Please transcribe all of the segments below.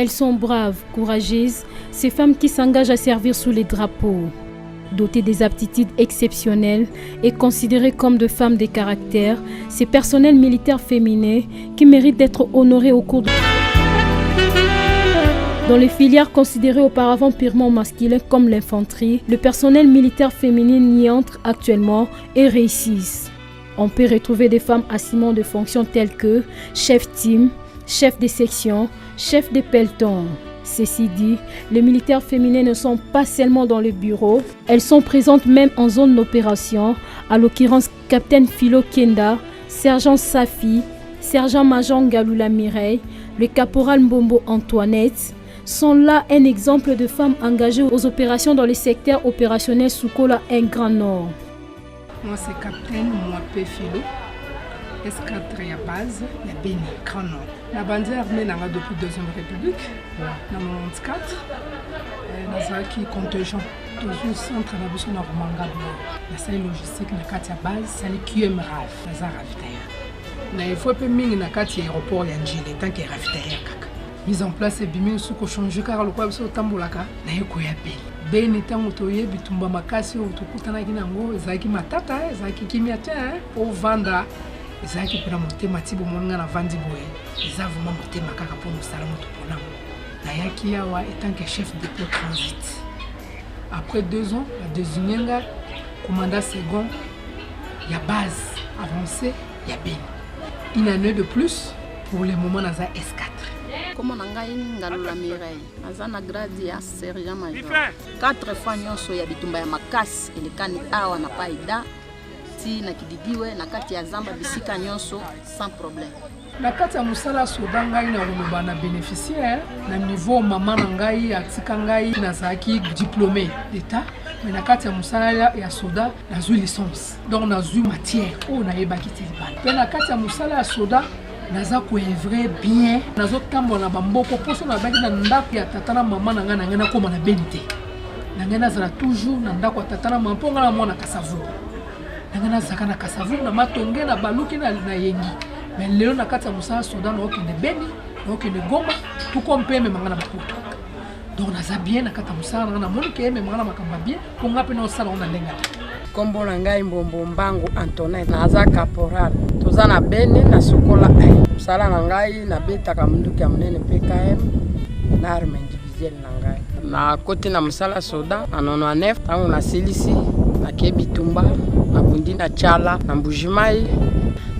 Elles sont braves, courageuses, ces femmes qui s'engagent à servir sous les drapeaux. Dotées des aptitudes exceptionnelles et considérées comme de femmes de caractère, ces personnels militaires féminins qui méritent d'être honorés au cours de... Dans les filières considérées auparavant purement masculines comme l'infanterie, le personnel militaire féminin y entre actuellement et réussissent. On peut retrouver des femmes assumant de fonctions telles que chef team, chef de section, chef de peloton. Ceci dit, les militaires féminins ne sont pas seulement dans le bureau, elles sont présentes même en zone d'opération, à l'occurrence Capitaine Philo Kenda, Sergent Safi, Sergent-Major Galula Mireille, le caporal Mbombo Antoinette, sont là un exemple de femmes engagées aux opérations dans le secteur opérationnel Soukola, un Grand Nord. Moi c'est Capitaine Mwapé Philo. Escadre ya base ya Beni, Grand Nord. La bandière armée n'a depuis la Deuxième République, dans 1994. Nazaki contingent, toujours centre na biso na Rumanga Blanc. La salle logistique na kati ya base, sali QM RAF, naza ravitailleur. Na ifo pe mingi na kati ya aéroport ya Njile, tant que ravitailleur kaka. Mise en place ebimi suko changer car le kwa biso tambolaka na yeko ya Beni. Beni tango toyebi tumba makasi o tokutanaki nango ezaki matata, ezaki kimia te pour vendre. Ezaki pena motema tibo moninga na vandi boye eza vraiment motema kaka pour mosala moto pona nayaki awa étant que chef de dépôt transit. Après 2 ans la désigné commandant second ya base avancée ya Beni. Une année de plus pour le moment naza escadre. Comme nangai Galula Mireille naza na grade ya sergent major 4 fois nyonso ya bitumba ya makasi elekani awa na paida na kididiwe na kati ya zamba bisika nyonso sans problème. Na kati ya musala soda ngai na koloba na bénéficiaire na niveau mama na ngai atika ngai nazaki diplômé d'état mais na kati ya musala ya soda nazwi licence donc nazwi matière o na yebaki tilibana pe na kati ya musala ya soda naza koevrer bien nazotambola na bamboko poso na baki na ndako ya tata na mama na ngai na koma na benite na ngai nazala toujours na ndako ya tata na mama mponga na mwana Kasavu. Nangana zakana Kasavu na matonge na baluki na yengi mais lelo na kati ya musala soda na okende Beni na okende Goma tout comme peme mangana maputo donc naza bien na kati ya musala na moni ke me mangana makamba bien pour ngape na osala on lenga kombo na ngai Mbombo Mbangu Antoinette naza caporal toza na Beni na Sokola musala na ngai na betaka munduki ya munene PKM na arme individuelle na ngai na koti na musala soda na 99 tango na silisi na kebitumba na bundi na Chala na Mbujimai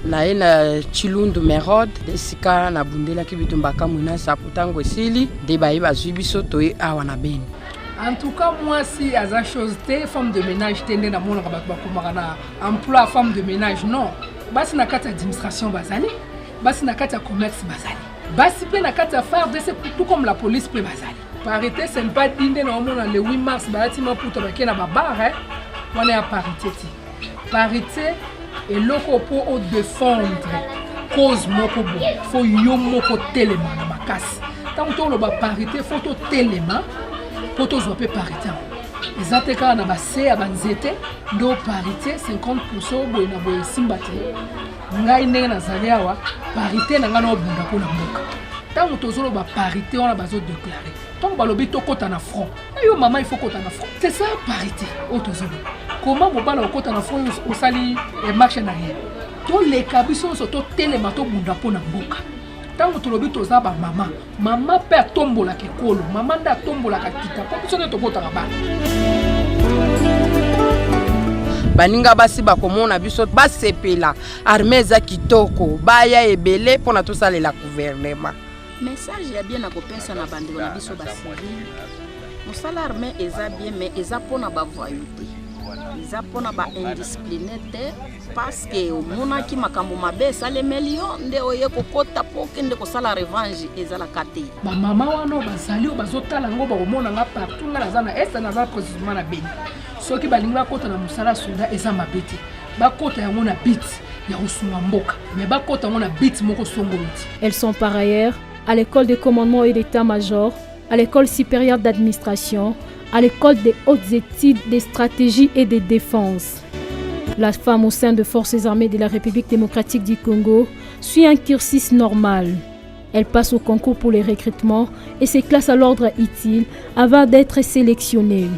na ina Chilundu Merode esika na bundela kebitumba kamuna saputango sili de bayi bazwi biso toyi awa na Beni. En tout cas moi si aza chose te femme de ménage tende na mona ba komaka na emploi femme de ménage non basi na kati administration bazali basi na kati commerce bazali basi pe na kati faire c'est tout comme la police pe bazali parité c'est pas dinde na mona le 8 mars baati maputo ba kena ba bar on est à parité. Parité et loko pour au défendre cause moko bo faut yo moko telema na makasi tant to lo ba parité faut to telema pour to zo pe parité ezateka na base abanzete ndo parité 50% boy na boy simbate ngai ndenge na zaliawa parité na ngana obunda ko na mboka tant to zo lo ba parité on a bazo déclarer tant balobi to kota na front yo maman il faut kota na front c'est ça parité au to zo. Comment vous parlez au côté de front au sali et marche en arrière. Tous les cabisons sont tous télémato bunda pour na boka. Tant que tu le bitos à maman perd tombo la kekolo, maman da tombo la kakita. Pourquoi tu ne te côté là-bas? Baninga basi bakomona biso basepela armée za kitoko baya ebele pona to sala la gouvernement. Message ya bien na kopesa na bandi na biso basili. Musala armée eza bien mais eza pona ba voyauté. Eza pona ba indiscipliné te parce que omonaki makambo mabe salemeli yo nde oye kokota po kende kosala revanche eza la kate. Ba mama wana bazali bazotala ngo bakomona nga partout nga nazana esa nazala précisément na Beni. Soki balingi bakota na musala soda eza mabete. Bakota yango na bit ya kosunga mboka mais bakota yango na bit moko songoloti. Elles sont par ailleurs à l'école de commandement et d'état-major, à l'école supérieure d'administration, à l'école des hautes études de stratégie et de défense. La femme au sein des forces armées de la République démocratique du Congo suit un cursus normal. Elle passe au concours pour les recrutements et se classe à l'ordre utile avant d'être sélectionnée.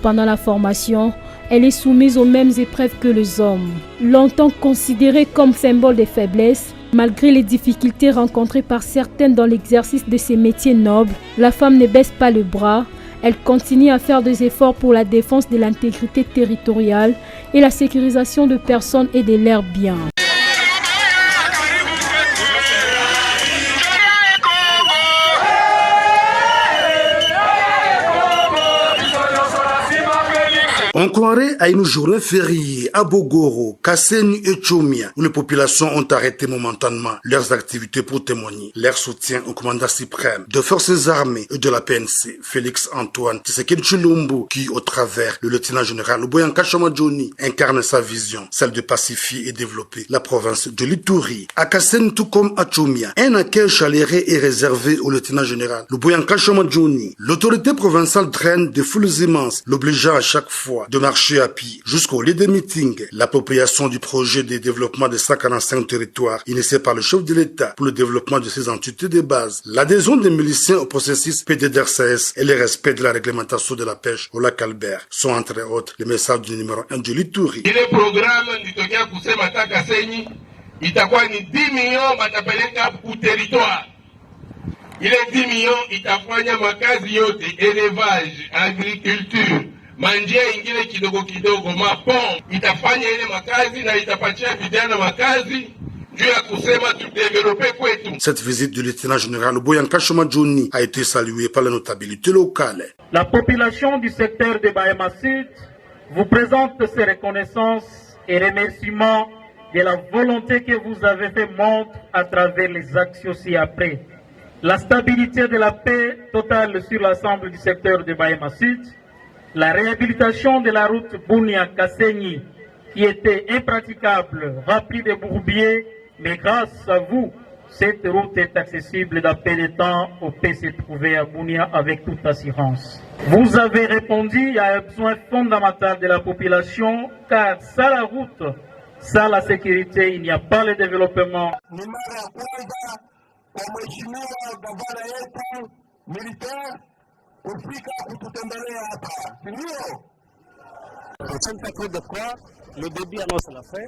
Pendant la formation, elle est soumise aux mêmes épreuves que les hommes. Longtemps considérée comme symbole de faiblesse, malgré les difficultés rencontrées par certaines dans l'exercice de ces métiers nobles, la femme ne baisse pas le bras. Elle continue à faire des efforts pour la défense de l'intégrité territoriale et la sécurisation de personnes et de leurs biens. On croirait à une journée fériée à Bogoro, Kasseni et Tchomia, où les populations ont arrêté momentanément leurs activités pour témoigner leur soutien au commandant suprême des forces armées et de la PNC, Félix Antoine Tshisekedi Tshilombo, qui, au travers le lieutenant général Luboyanka Chama-Djoni, incarne sa vision, celle de pacifier et développer la province de l'Ituri. À Kasseni, tout comme à Tchomia, un accueil chaleureux est réservé au lieutenant général Luboyanka Chama-Djoni. L'autorité provinciale draine des foules immenses, l'obligeant à chaque fois de marcher à pied jusqu'au lieu des meetings. L'appropriation du projet de développement de 145 territoires initié par le chef de l'État pour le développement de ces entités de base. L'adhésion des miliciens au processus PDDRCS et le respect de la réglementation de la pêche au lac Albert sont entre autres les messages du numéro 1 de l'Ituri. Ile programme nitokea kusema taka senyi itakuwa ni 10 millions batapeleka ku territoire. Ile 10 millions itafanya makazi yote, élevage, agriculture, manjia ingine kidogo kidogo, mapon itafanya ile makazi na itapatia vijana makazi juu ya kusema tudevelope kwetu. Cette visite du lieutenant général Luboyanka Chama-Djoni a été saluée par la notabilité locale. La population du secteur de Bahema Sud vous présente ses reconnaissances et remerciements de la volonté que vous avez fait montre à travers les actions ci-après. La stabilité de la paix totale sur l'ensemble du secteur de Bahema Sud, la réhabilitation de la route Bunia-Kasenyi qui était impraticable, remplie de bourbiers, mais grâce à vous, cette route est accessible dans peu de temps au peut se trouver à Bunia avec toute assurance. Vous avez répondu à un besoin fondamental de la population, car sans la route, sans la sécurité, il n'y a pas le développement. Le début annonce la fin.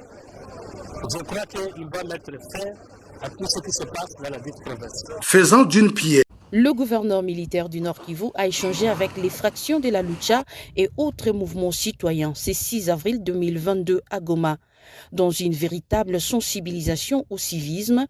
Je crois qu'il va mettre fin à tout ce qui se passe dans la ville province. Faisant d'une pierre. Le gouverneur militaire du Nord Kivu a échangé avec les fractions de la Lucha et autres mouvements citoyens ce 6 avril 2022 à Goma, dans une véritable sensibilisation au civisme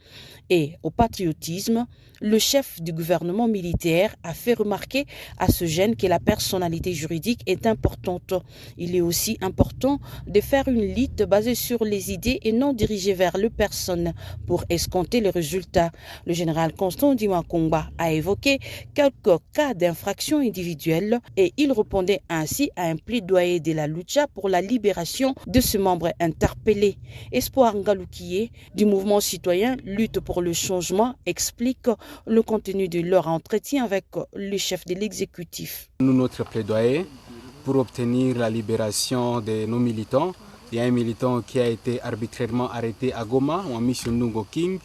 et au patriotisme. Le chef du gouvernement militaire a fait remarquer à ce jeune que la personnalité juridique est importante. Il est aussi important de faire une lutte basée sur les idées et non dirigée vers les personnes pour escompter les résultats. Le général Constant Dimakongba a évoqué quelques cas d'infraction individuelle et il répondait ainsi à un plaidoyer de la Lucha pour la libération de ce membre interpellé. Espoir Ngaloukié du mouvement citoyen Lutte pour le changement explique le contenu de leur entretien avec le chef de l'exécutif. Notre plaidoyer pour obtenir la libération de nos militants. Il y a un militant qui a été arbitrairement arrêté à Goma, on a mis sur Nungo King.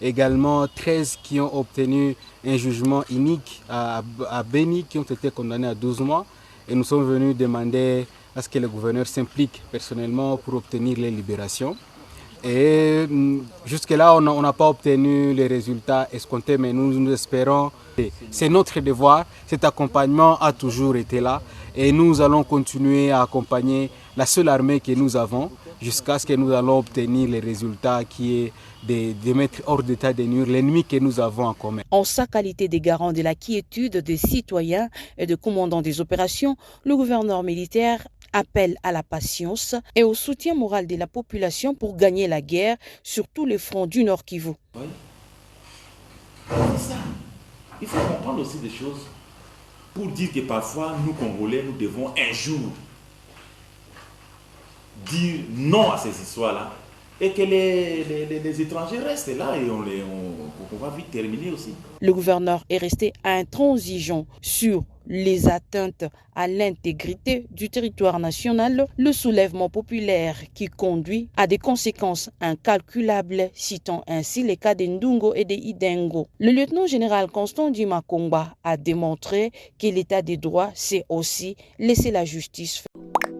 Également 13 qui ont obtenu un jugement unique à Beni, qui ont été condamnés à 12 mois. Et nous sommes venus demander à ce que le gouverneur s'implique personnellement pour obtenir les libérations. Et jusque-là, on n'a pas obtenu les résultats escomptés, mais nous espérons. C'est notre devoir, cet accompagnement a toujours été là et nous allons continuer à accompagner la seule armée que nous avons jusqu'à ce que nous allons obtenir les résultats qui est de mettre hors d'état de nuire l'ennemi que nous avons en commun. En sa qualité de garant de la quiétude des citoyens et de commandant des opérations, le gouverneur militaire appelle à la patience et au soutien moral de la population pour gagner la guerre sur tous les fronts du Nord Kivu. Oui. C'est ça. Il faut comprendre aussi des choses pour dire que parfois, nous Congolais, nous devons un jour dire non à ces histoires-là et que les étrangers restent là et on va vite terminer aussi. Le gouverneur est resté intransigeant sur les atteintes à l'intégrité du territoire national, le soulèvement populaire qui conduit à des conséquences incalculables, citant ainsi les cas d'Ndungo et de Idengo. Le lieutenant-général Constant Dima-Kongba a démontré que l'état des droits, c'est aussi laisser la justice faire.